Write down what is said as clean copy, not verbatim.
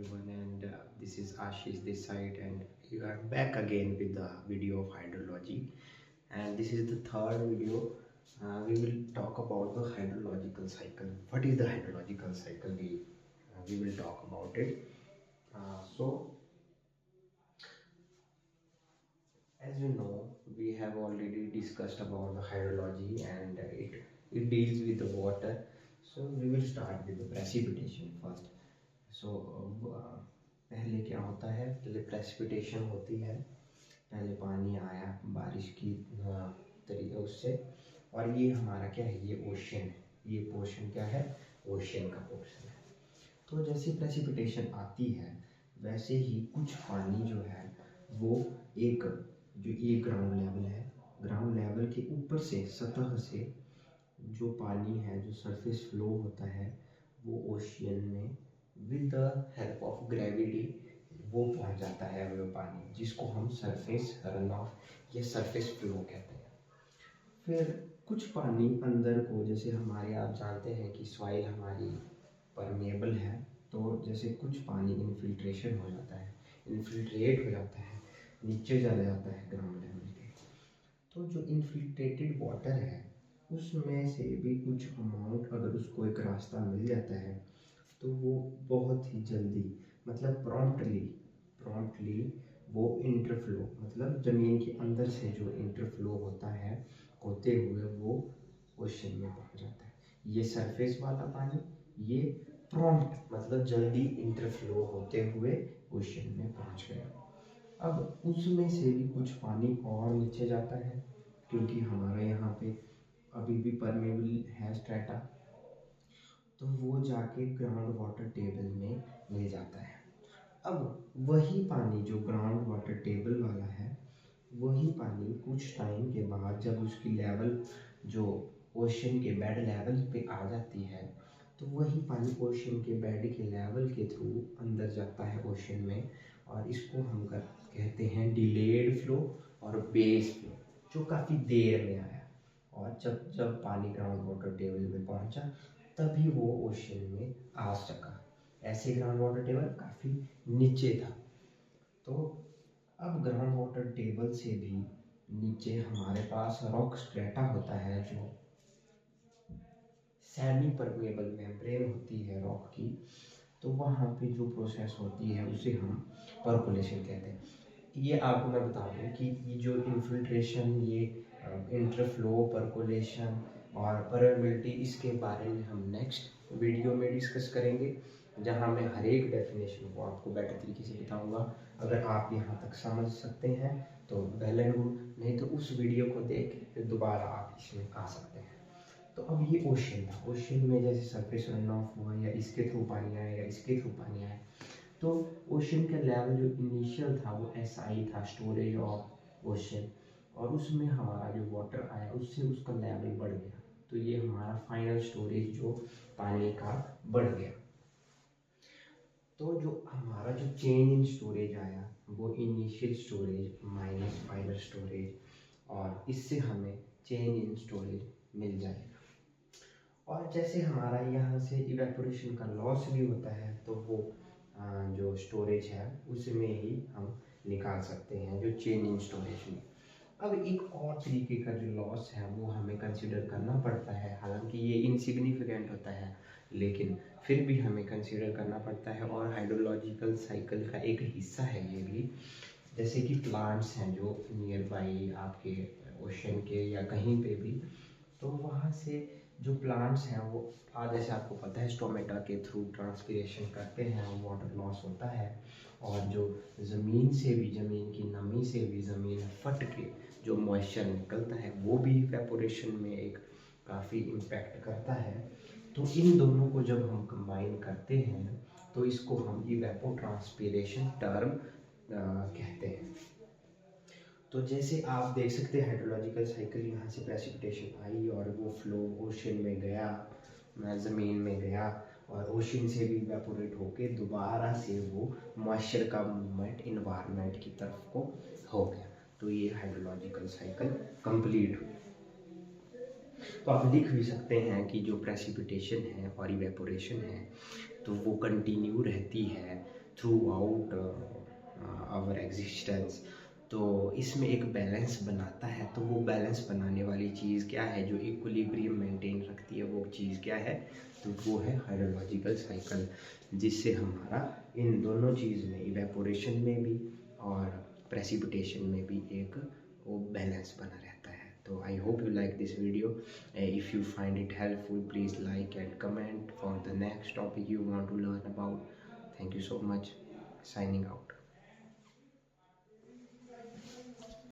everyone, and this is Ashish this side, and you are back again with the video of hydrology. And this is the third video. We will talk about the hydrological cycle. What is the hydrological cycle? We will talk about it. So, as you know, we have already discussed about the hydrology, and it deals with the water. So we will start with the precipitation first. सो पहले क्या होता है, पहले precipitation होती है, पहले पानी आया बारिश की तरीके उससे, और ये हमारा क्या है, ये ओशन है, ये पोर्शन क्या है, ओशन का पोर्शन है। तो जैसे प्रेसिपिटेशन आती है वैसे ही कुछ पानी जो है वो ये ग्राउंड लेवल है, ग्राउंड लेवल के ऊपर से सतह से जो पानी है, जो सरफेस फ्लो होता है वो ओशियन में with the help of gravity वो पहुंच जाता है वो पानी, जिसको हम सरफेस रन ऑफ या सरफेस फ्लो कहते हैं। फिर कुछ पानी अंदर को, जैसे हमारे आप जानते हैं कि सॉइल हमारी परमेबल है, तो जैसे कुछ पानी इन्फिल्ट्रेशन हो जाता है, इन्फिल्ट्रेट हो जाता है, नीचे चला जाता है ग्राउंड लेवल के। तो जो इन्फिल्ट्रेटेड वाटर है उसमें से भी कुछ अमाउंट अगर उसको एक रास्ता मिल जाता है तो वो बहुत ही जल्दी, मतलब प्रॉम्प्टली वो इंटरफ्लो, मतलब ज़मीन के अंदर से जो इंटरफ्लो होता है होते हुए वो ओशन में पहुंच जाता है। ये सरफेस वाला पानी, ये प्रॉम्प्ट मतलब जल्दी इंटरफ्लो होते हुए ओशन में पहुंच गया। अब उसमें से भी कुछ पानी और नीचे जाता है, क्योंकि हमारा यहाँ पे अभी भी परमेबल है स्ट्रेटा, तो वो जाके ग्राउंड वाटर टेबल में मिल जाता है। अब वही पानी जो ग्राउंड वाटर टेबल वाला है, वही पानी कुछ टाइम के बाद जब उसकी लेवल जो ओशन के बेड लेवल पे आ जाती है, तो वही पानी ओशन के बेड के लेवल के थ्रू अंदर जाता है ओशन में, और इसको हम कहते हैं डिलेड फ्लो और बेस फ्लो, जो काफ़ी देर में आया। और जब पानी ग्राउंड वाटर टेबल में पहुंचा तभी वो ओशन में आ सका। ऐसे ग्राउंड वाटर टेबल काफ़ी नीचे था। तो अब ग्राउंड वाटर टेबल से भी नीचे हमारे पास रॉक स्ट्रेटा होता है, जो सेमी परमेबल मेम्ब्रेन होती है रॉक की। तो वहाँ पे जो प्रोसेस होती है उसे हम परकोलेशन कहते हैं। ये आपको मैं बता दूँ कि ये जो इन्फिल्ट्रेशन, ये इंटरफ्लो, परकोलेशन और परमेबिलिटी, इसके बारे में हम नेक्स्ट वीडियो में डिस्कस करेंगे, जहाँ मैं हर एक डेफिनेशन को आपको बेटर तरीके से बताऊंगा। अगर आप यहाँ तक समझ सकते हैं तो वेल एंड गुड, नहीं तो उस वीडियो को देख के फिर दोबारा आप इसमें आ सकते हैं। तो अब ये ओशन था, ओशन में जैसे सरफेस रन ऑफ हुआ या इसके थ्रू पानी आया या इसके थ्रू पानी आया, तो ओशन का लेवल जो इनिशियल था वो SI था, स्टोरेज ऑफ ओशन, और उसमें हमारा जो वाटर आया उससे उसका लेवल बढ़ गया, तो ये हमारा फाइनल स्टोरेज जो पानी का बढ़ गया। तो जो हमारा जो चेंज इन स्टोरेज आया वो initial storage minus final storage, और इससे हमें चेंज इन स्टोरेज मिल जाएगा। और जैसे हमारा यहाँ से इवेपोरेशन का लॉस भी होता है, तो वो जो स्टोरेज है उसमें ही हम निकाल सकते हैं, जो चेंज इन स्टोरेज में। अब एक और तरीके का जो लॉस है वो हमें कंसीडर करना पड़ता है, हालांकि ये इनसिग्निफिकेंट होता है लेकिन फिर भी हमें कंसीडर करना पड़ता है, और हाइड्रोलॉजिकल साइकिल का एक हिस्सा है ये भी। जैसे कि प्लांट्स हैं जो नियर बाई आपके ओशन के या कहीं पे भी, तो वहाँ से जो प्लांट्स हैं वो आज जैसे आपको पता है स्टोमेटा के थ्रू ट्रांसपिरेशन करते हैं, वाटर लॉस होता है, और जो ज़मीन से भी, ज़मीन की नमी से भी ज़मीन फट के जो मॉइस्चर निकलता है वो भी इवेपोरेशन में एक काफ़ी इम्पैक्ट करता है। तो इन दोनों को जब हम कंबाइन करते हैं तो इसको हम इवेपोट्रांसपिरेशन टर्म कहते हैं। तो जैसे आप देख सकते हैं हाइड्रोलॉजिकल साइकिल, यहाँ से प्रेसिपिटेशन आई और वो फ्लो ओशन में गया, ज़मीन में गया, और ओशन से भी इवेपोरेट होके दोबारा से वो मॉइस्चर का मूवमेंट इन्वायरमेंट की तरफ को हो गया। तो ये हाइड्रोलॉजिकल साइकिल कंप्लीट हुई। तो आप लिख भी सकते हैं कि जो प्रेसिपिटेशन है और इवेपोरेशन है तो वो कंटिन्यू रहती है थ्रू आउट आवर एग्जिस्टेंस। तो इसमें एक बैलेंस बनाता है, तो वो बैलेंस बनाने वाली चीज़ क्या है, जो इक्विलिब्रियम मेंटेन रखती है, वो चीज़ क्या है, तो वो है हाइड्रोलॉजिकल साइकिल, जिससे हमारा इन दोनों चीज़ में, इवेपोरेशन में भी और प्रेसिपिटेशन में भी एक वो बैलेंस बना रहता है। तो I hope you like this video. If you find it helpful, please like and comment for the next topic you want to learn about. Thank you so much. Signing out.